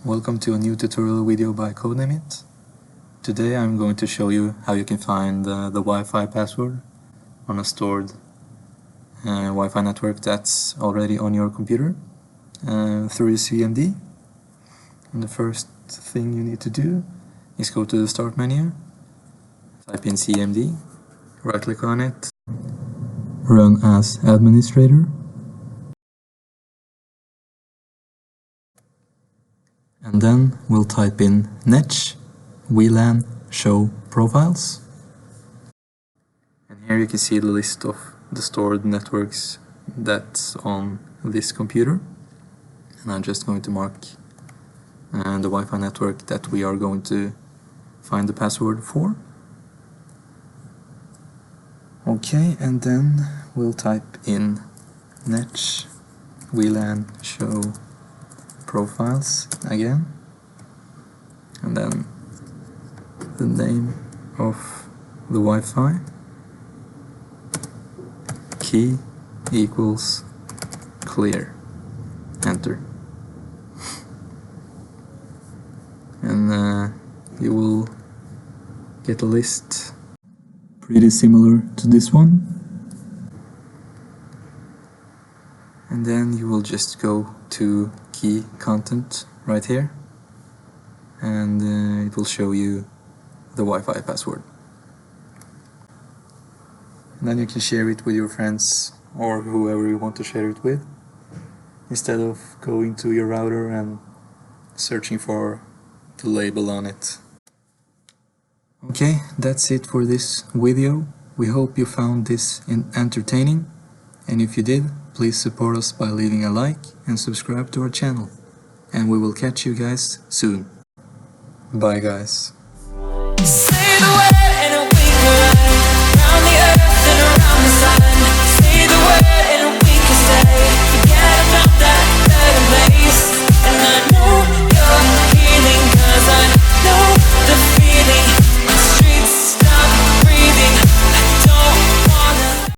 Welcome to a new tutorial video by Codename. Today I'm going to show you how you can find the Wi-Fi password on a stored Wi-Fi network that's already on your computer through your CMD. And the first thing you need to do is go to the start menu, type in CMD, right click on it, run as administrator, and then we'll type in netsh WLAN show profiles. And here you can see the list of the stored networks that's on this computer. And I'm just going to mark the Wi-Fi network that we are going to find the password for. Okay, and then we'll type in netsh WLAN show profiles again, and then the name of the Wi-Fi, key equals clear, enter, and you will get a list pretty similar to this one, and then you will just go to key content right here, and it will show you the Wi-Fi password. And then you can share it with your friends or whoever you want to share it with, instead of going to your router and searching for the label on it. Okay, that's it for this video. We hope you found this entertaining, and if you did, please support us by leaving a like and subscribe to our channel. And we will catch you guys soon. Bye guys.